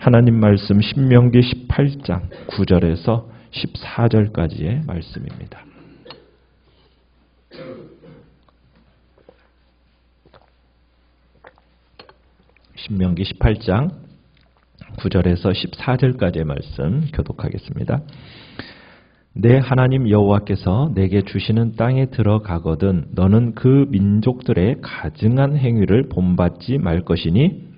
하나님 말씀 신명기 18장 9절에서 14절까지의 말씀입니다. 신명기 18장 9절에서 14절까지의 말씀 교독하겠습니다. 내 하나님 여호와께서 내게 주시는 땅에 들어가거든 너는 그 민족들의 가증한 행위를 본받지 말 것이니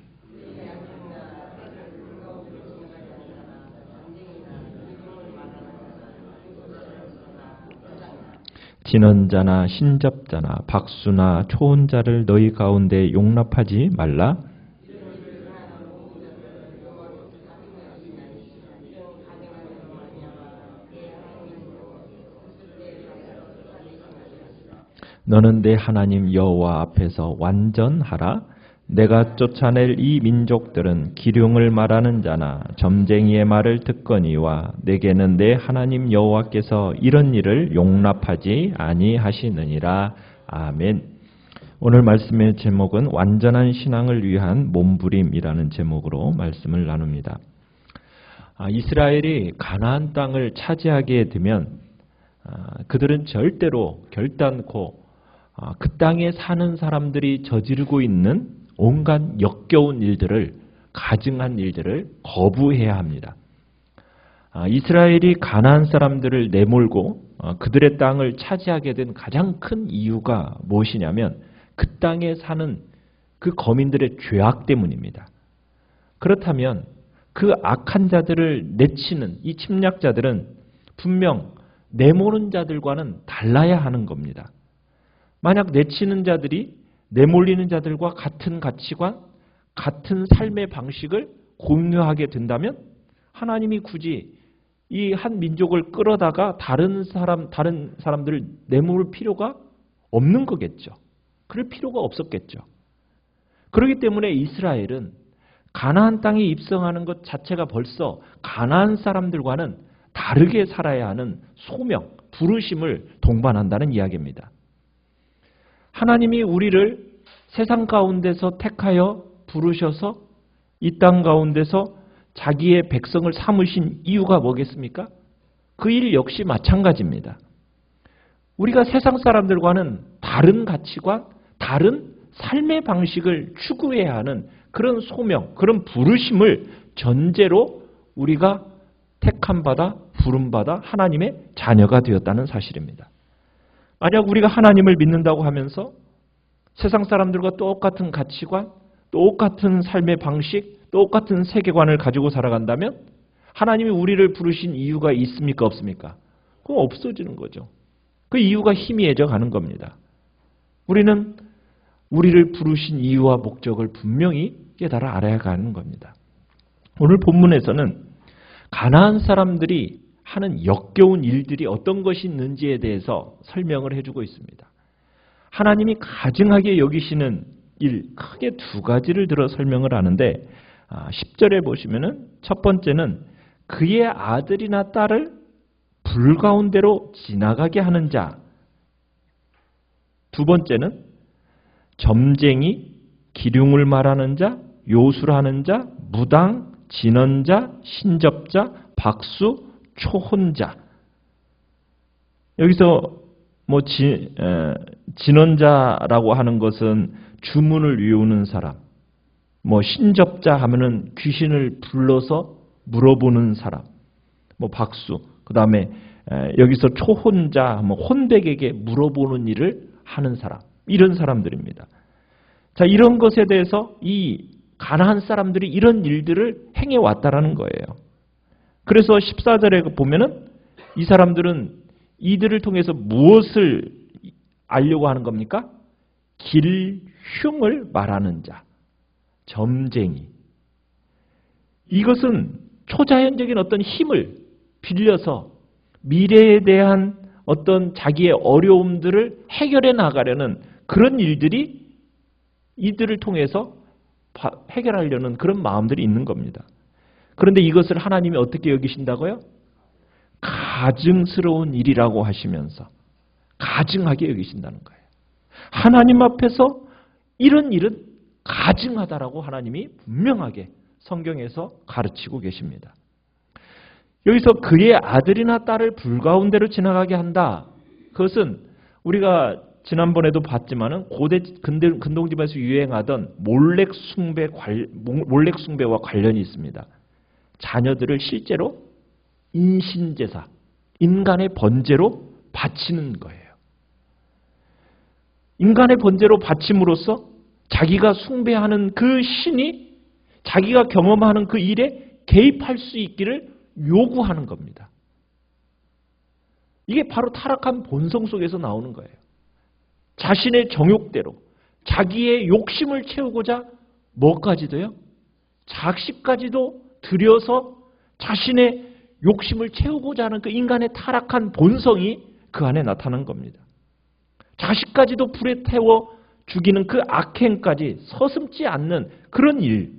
진언자나 신접자나 박수나 초혼자를 너희 가운데 용납하지 말라. 너는 내 하나님 여호와 앞에서 완전하라. 내가 쫓아낼 이 민족들은 기륭을 말하는 자나 점쟁이의 말을 듣거니와 내게는 내 하나님 여호와께서 이런 일을 용납하지 아니하시느니라. 아멘. 오늘 말씀의 제목은 완전한 신앙을 위한 몸부림이라는 제목으로 말씀을 나눕니다. 이스라엘이 가나안 땅을 차지하게 되면 그들은 절대로 결단코 그 땅에 사는 사람들이 저지르고 있는 온갖 역겨운 일들을, 가증한 일들을 거부해야 합니다. 이스라엘이 가나안 사람들을 내몰고 그들의 땅을 차지하게 된 가장 큰 이유가 무엇이냐면 그 땅에 사는 그 거민들의 죄악 때문입니다. 그렇다면 그 악한 자들을 내치는 이 침략자들은 분명 내모는 자들과는 달라야 하는 겁니다. 만약 내치는 자들이 내몰리는 자들과 같은 가치관, 같은 삶의 방식을 공유하게 된다면 하나님이 굳이 이 한 민족을 끌어다가 다른 사람들을 내몰 필요가 없는 거겠죠. 그럴 필요가 없었겠죠. 그렇기 때문에 이스라엘은 가나안 땅에 입성하는 것 자체가 벌써 가나안 사람들과는 다르게 살아야 하는 소명, 부르심을 동반한다는 이야기입니다. 하나님이 우리를 세상 가운데서 택하여 부르셔서 이 땅 가운데서 자기의 백성을 삼으신 이유가 뭐겠습니까? 그 일 역시 마찬가지입니다. 우리가 세상 사람들과는 다른 가치관, 다른 삶의 방식을 추구해야 하는 그런 소명, 그런 부르심을 전제로 우리가 택함받아, 부름받아 하나님의 자녀가 되었다는 사실입니다. 만약 우리가 하나님을 믿는다고 하면서 세상 사람들과 똑같은 가치관, 똑같은 삶의 방식, 똑같은 세계관을 가지고 살아간다면 하나님이 우리를 부르신 이유가 있습니까? 없습니까? 그거 없어지는 거죠. 그 이유가 희미해져 가는 겁니다. 우리는 우리를 부르신 이유와 목적을 분명히 깨달아 알아야 하는 겁니다. 오늘 본문에서는 가나안 사람들이 하는 역겨운 일들이 어떤 것이 있는지에 대해서 설명을 해주고 있습니다. 하나님이 가증하게 여기시는 일, 크게 두 가지를 들어 설명을 하는데 10절에 보시면은 첫 번째는 그의 아들이나 딸을 불 가운데로 지나가게 하는 자, 두 번째는 점쟁이, 기륭을 말하는 자, 요술하는 자, 무당, 진언자, 신접자, 박수, 초혼자. 여기서 진언자라고 하는 것은 주문을 외우는 사람, 신접자 하면은 귀신을 불러서 물어보는 사람, 박수, 그 다음에 여기서 초혼자, 혼백에게 물어보는 일을 하는 사람, 이런 사람들입니다. 자, 이런 것에 대해서 이 가나안 사람들이 이런 일들을 행해왔다라는 거예요. 그래서 14절에 보면은 이 사람들은 이들을 통해서 무엇을 알려고 하는 겁니까? 길흉을 말하는 자, 점쟁이. 이것은 초자연적인 어떤 힘을 빌려서 미래에 대한 어떤 자기의 어려움들을 해결해 나가려는 그런 일들이 이들을 통해서 해결하려는 그런 마음들이 있는 겁니다. 그런데 이것을 하나님이 어떻게 여기신다고요? 가증스러운 일이라고 하시면서 가증하게 여기신다는 거예요. 하나님 앞에서 이런 일은 가증하다라고 하나님이 분명하게 성경에서 가르치고 계십니다. 여기서 그의 아들이나 딸을 불가운데로 지나가게 한다. 그것은 우리가 지난번에도 봤지만은 고대 근동집에서 유행하던 몰렉 숭배와 관련이 있습니다. 자녀들을 실제로 인신제사, 인간의 번제로 바치는 거예요. 인간의 번제로 바침으로써 자기가 숭배하는 그 신이 자기가 경험하는 그 일에 개입할 수 있기를 요구하는 겁니다. 이게 바로 타락한 본성 속에서 나오는 거예요. 자신의 정욕대로 자기의 욕심을 채우고자 뭐까지도요? 작식까지도 들여서 자신의 욕심을 채우고자 하는 그 인간의 타락한 본성이 그 안에 나타난 겁니다. 자식까지도 불에 태워 죽이는 그 악행까지 서슴지 않는 그런 일,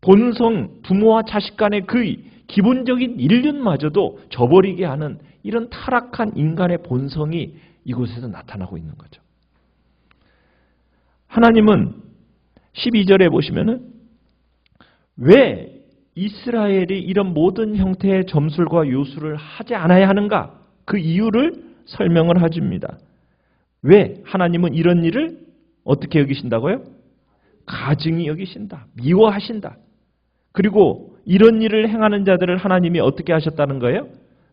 본성, 부모와 자식 간의 그 기본적인 인륜마저도 저버리게 하는 이런 타락한 인간의 본성이 이곳에서 나타나고 있는 거죠. 하나님은 12절에 보시면은 왜 이스라엘이 이런 모든 형태의 점술과 요술을 하지 않아야 하는가? 그 이유를 설명을 해줍니다. 왜 하나님은 이런 일을 어떻게 여기신다고요? 가증히 여기신다. 미워하신다. 그리고 이런 일을 행하는 자들을 하나님이 어떻게 하셨다는 거예요?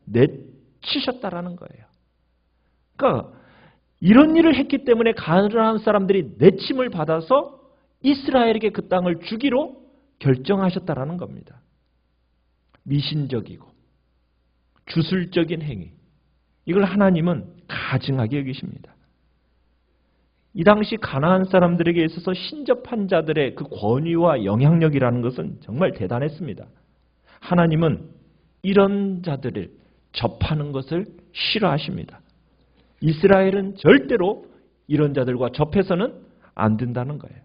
내치셨다라는 거예요. 그러니까 이런 일을 했기 때문에 가나안 사람들이 내침을 받아서 이스라엘에게 그 땅을 주기로 결정하셨다라는 겁니다. 미신적이고 주술적인 행위, 이걸 하나님은 가증하게 여기십니다. 이 당시 가나안 사람들에게 있어서 신접한 자들의 그 권위와 영향력이라는 것은 정말 대단했습니다. 하나님은 이런 자들을 접하는 것을 싫어하십니다. 이스라엘은 절대로 이런 자들과 접해서는 안 된다는 거예요.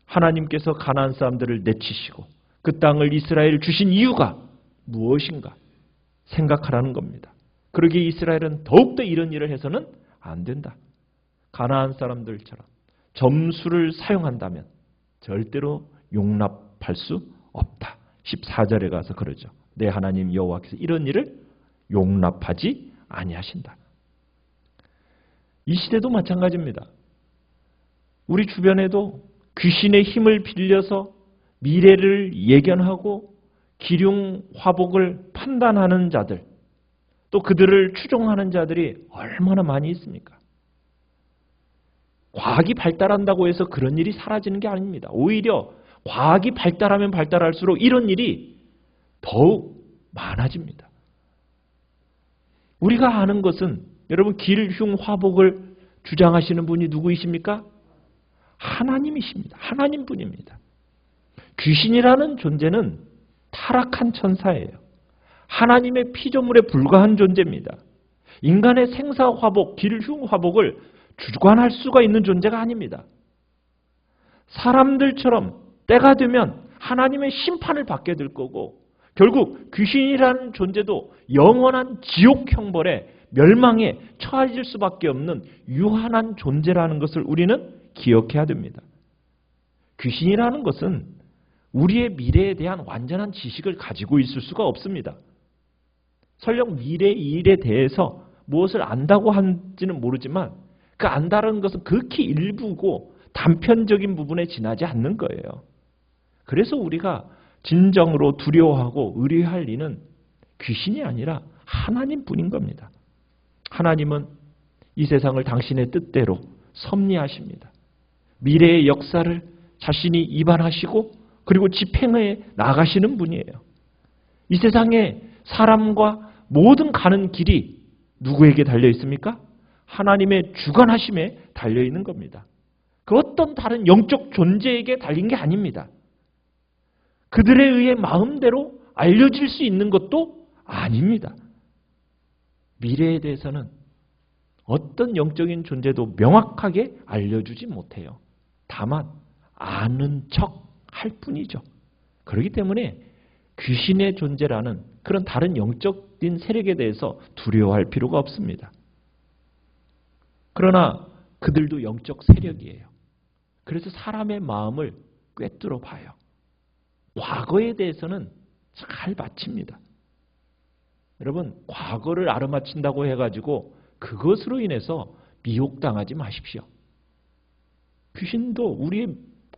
하나님께서 가나안 사람들을 내치시고 그 땅을 이스라엘 주신 이유가 무엇인가 생각하라는 겁니다. 그러기에 이스라엘은 더욱더 이런 일을 해서는 안 된다. 가나안 사람들처럼 점수를 사용한다면 절대로 용납할 수 없다. 14절에 가서 그러죠. 내 하나님 여호와께서 이런 일을 용납하지 아니하신다. 이 시대도 마찬가지입니다. 우리 주변에도 귀신의 힘을 빌려서 미래를 예견하고 기륭 화복을 판단하는 자들, 또 그들을 추종하는 자들이 얼마나 많이 있습니까? 과학이 발달한다고 해서 그런 일이 사라지는 게 아닙니다. 오히려 과학이 발달하면 발달할수록 이런 일이 더욱 많아집니다. 우리가 아는 것은 여러분 길흉 화복을 주장하시는 분이 누구이십니까? 하나님이십니다. 하나님뿐입니다. 귀신이라는 존재는 타락한 천사예요. 하나님의 피조물에 불과한 존재입니다. 인간의 생사화복, 길흉화복을 주관할 수가 있는 존재가 아닙니다. 사람들처럼 때가 되면 하나님의 심판을 받게 될 거고 결국 귀신이라는 존재도 영원한 지옥 형벌에 멸망에 처해질 수밖에 없는 유한한 존재라는 것을 우리는 기억해야 됩니다. 귀신이라는 것은 우리의 미래에 대한 완전한 지식을 가지고 있을 수가 없습니다. 설령 미래의 일에 대해서 무엇을 안다고 한지는 모르지만 그 안다는 것은 극히 일부고 단편적인 부분에 지나지 않는 거예요. 그래서 우리가 진정으로 두려워하고 의뢰할 이는 귀신이 아니라 하나님뿐인 겁니다. 하나님은 이 세상을 당신의 뜻대로 섭리하십니다. 미래의 역사를 자신이 입안하시고 그리고 집행해 나가시는 분이에요. 이 세상에 사람과 모든 가는 길이 누구에게 달려 있습니까? 하나님의 주관하심에 달려 있는 겁니다. 그 어떤 다른 영적 존재에게 달린 게 아닙니다. 그들에 의해 마음대로 알려질 수 있는 것도 아닙니다. 미래에 대해서는 어떤 영적인 존재도 명확하게 알려주지 못해요. 다만 아는 척 할 뿐이죠. 그렇기 때문에 귀신의 존재라는 그런 다른 영적인 세력에 대해서 두려워할 필요가 없습니다. 그러나 그들도 영적 세력이에요. 그래서 사람의 마음을 꿰뚫어 봐요. 과거에 대해서는 잘 맞춥니다. 여러분, 과거를 알아맞힌다고 해가지고 그것으로 인해서 미혹당하지 마십시오. 귀신도 우리의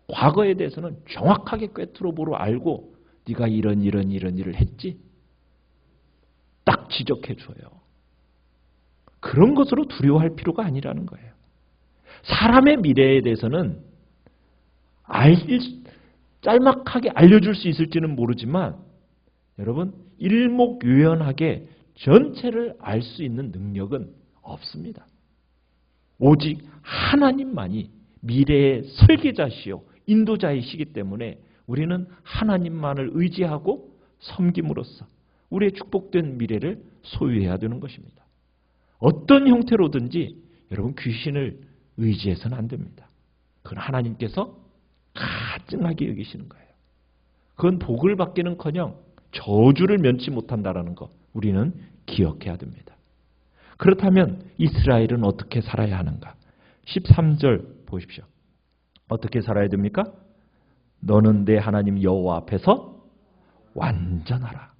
과거에 대해서는 정확하게 꿰뚫어 보러 알고 네가 이런 일을 했지? 딱 지적해 줘요. 그런 것으로 두려워할 필요가 아니라는 거예요. 사람의 미래에 대해서는 짤막하게 알려줄 수 있을지는 모르지만 여러분, 일목요연하게 전체를 알 수 있는 능력은 없습니다. 오직 하나님만이 미래의 설계자시요 인도자이시기 때문에 우리는 하나님만을 의지하고 섬김으로써 우리의 축복된 미래를 소유해야 되는 것입니다. 어떤 형태로든지 여러분 귀신을 의지해서는 안 됩니다. 그건 하나님께서 가증하게 여기시는 거예요. 그건 복을 받기는커녕 저주를 면치 못한다는 거 우리는 기억해야 됩니다. 그렇다면 이스라엘은 어떻게 살아야 하는가? 13절 보십시오. 어떻게 살아야 됩니까? 너는 내 하나님 여호와 앞에서 완전하라.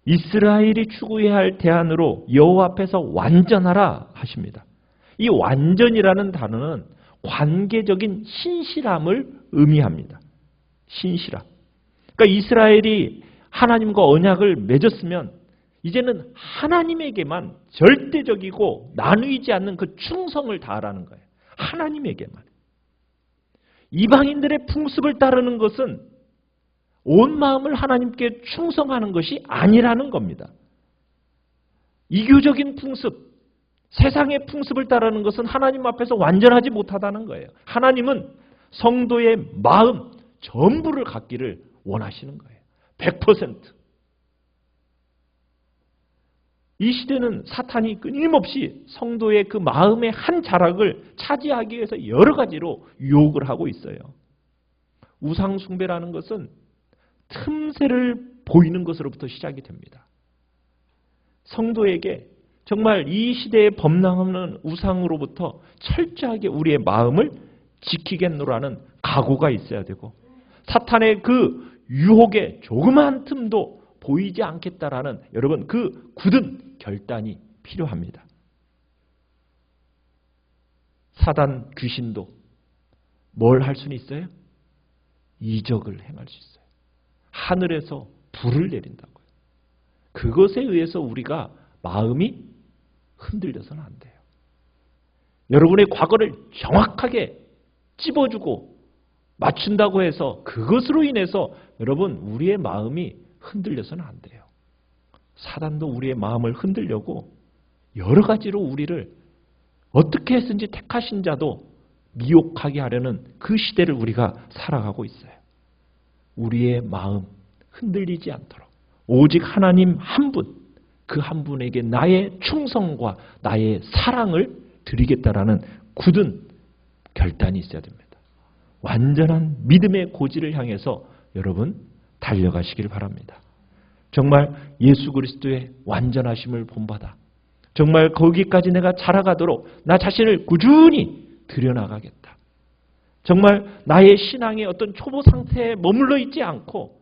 이스라엘이 추구해야 할 대안으로 여호와 앞에서 완전하라 하십니다. 이 완전이라는 단어는 관계적인 신실함을 의미합니다. 신실함. 그러니까 이스라엘이 하나님과 언약을 맺었으면 이제는 하나님에게만 절대적이고 나누이지 않는 그 충성을 다하라는 거예요. 하나님에게만. 이방인들의 풍습을 따르는 것은 온 마음을 하나님께 충성하는 것이 아니라는 겁니다. 이교적인 풍습, 세상의 풍습을 따르는 것은 하나님 앞에서 완전하지 못하다는 거예요. 하나님은 성도의 마음 전부를 갖기를 원하시는 거예요. 100%. 이 시대는 사탄이 끊임없이 성도의 그 마음의 한 자락을 차지하기 위해서 여러 가지로 유혹을 하고 있어요. 우상 숭배라는 것은 틈새를 보이는 것으로부터 시작이 됩니다. 성도에게 정말 이 시대에 범람하는 우상으로부터 철저하게 우리의 마음을 지키겠노라는 각오가 있어야 되고 사탄의 그 유혹의 조그마한 틈도 보이지 않겠다라는 여러분 그 굳은 결단이 필요합니다. 사단 귀신도 뭘 할 수는 있어요? 이적을 행할 수 있어요. 하늘에서 불을 내린다고요. 그것에 의해서 우리가 마음이 흔들려서는 안 돼요. 여러분의 과거를 정확하게 찝어주고 맞춘다고 해서 그것으로 인해서 여러분 우리의 마음이 흔들려서는 안 돼요. 사단도 우리의 마음을 흔들려고 여러 가지로 우리를 어떻게 했든지 택하신 자도 미혹하게 하려는 그 시대를 우리가 살아가고 있어요. 우리의 마음 흔들리지 않도록 오직 하나님 한 분, 그 한 분에게 나의 충성과 나의 사랑을 드리겠다라는 굳은 결단이 있어야 됩니다. 완전한 믿음의 고지를 향해서 여러분 달려가시길 바랍니다. 정말 예수 그리스도의 완전하심을 본받아 정말 거기까지 내가 자라가도록 나 자신을 꾸준히 들여나가겠다. 정말 나의 신앙의 어떤 초보 상태에 머물러 있지 않고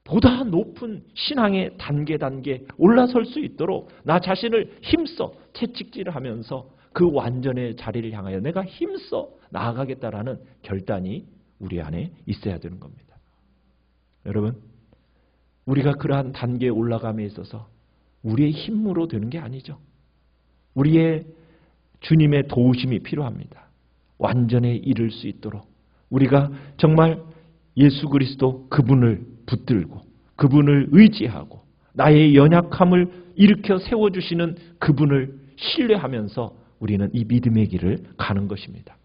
보다 높은 신앙의 단계 올라설 수 있도록 나 자신을 힘써 채찍질을 하면서 그 완전의 자리를 향하여 내가 힘써 나아가겠다라는 결단이 우리 안에 있어야 되는 겁니다. 여러분, 우리가 그러한 단계에 올라감에 있어서 우리의 힘으로 되는 게 아니죠. 우리의 주님의 도우심이 필요합니다. 완전에 이를 수 있도록 우리가 정말 예수 그리스도 그분을 붙들고 그분을 의지하고 나의 연약함을 일으켜 세워주시는 그분을 신뢰하면서 우리는 이 믿음의 길을 가는 것입니다.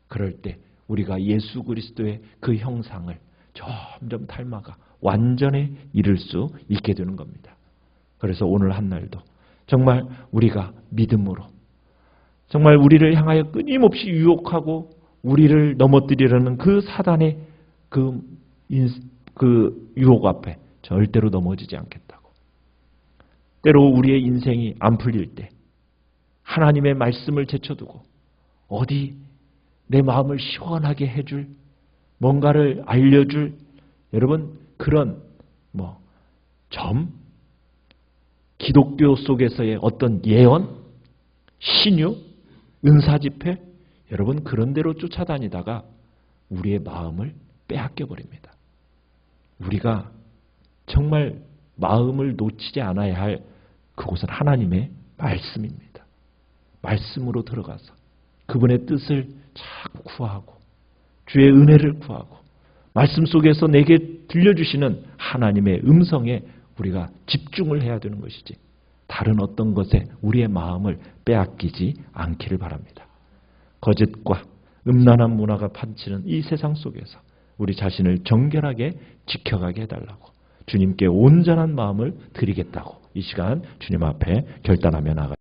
그럴 때 우리가 예수 그리스도의 그 형상을 점점 닮아가 완전에 이를 수 있게 되는 겁니다. 그래서 오늘 한 날도 정말 우리가 믿음으로 정말 우리를 향하여 끊임없이 유혹하고 우리를 넘어뜨리려는 그 사단의 그 유혹 앞에 절대로 넘어지지 않겠다고. 때로 우리의 인생이 안 풀릴 때 하나님의 말씀을 제쳐두고 어디 내 마음을 시원하게 해줄 뭔가를 알려줄 여러분 그런 기독교 속에서의 어떤 예언, 신유, 은사집회 여러분 그런 대로 쫓아다니다가 우리의 마음을 빼앗겨 버립니다. 우리가 정말 마음을 놓치지 않아야 할 그곳은 하나님의 말씀입니다. 말씀으로 들어가서 그분의 뜻을 자꾸 구하고 주의 은혜를 구하고 말씀 속에서 내게 들려주시는 하나님의 음성에 우리가 집중을 해야 되는 것이지 다른 어떤 것에 우리의 마음을 빼앗기지 않기를 바랍니다. 거짓과 음란한 문화가 판치는 이 세상 속에서 우리 자신을 정결하게 지켜가게 해달라고 주님께 온전한 마음을 드리겠다고 이 시간 주님 앞에 결단하며 나아가겠습니다.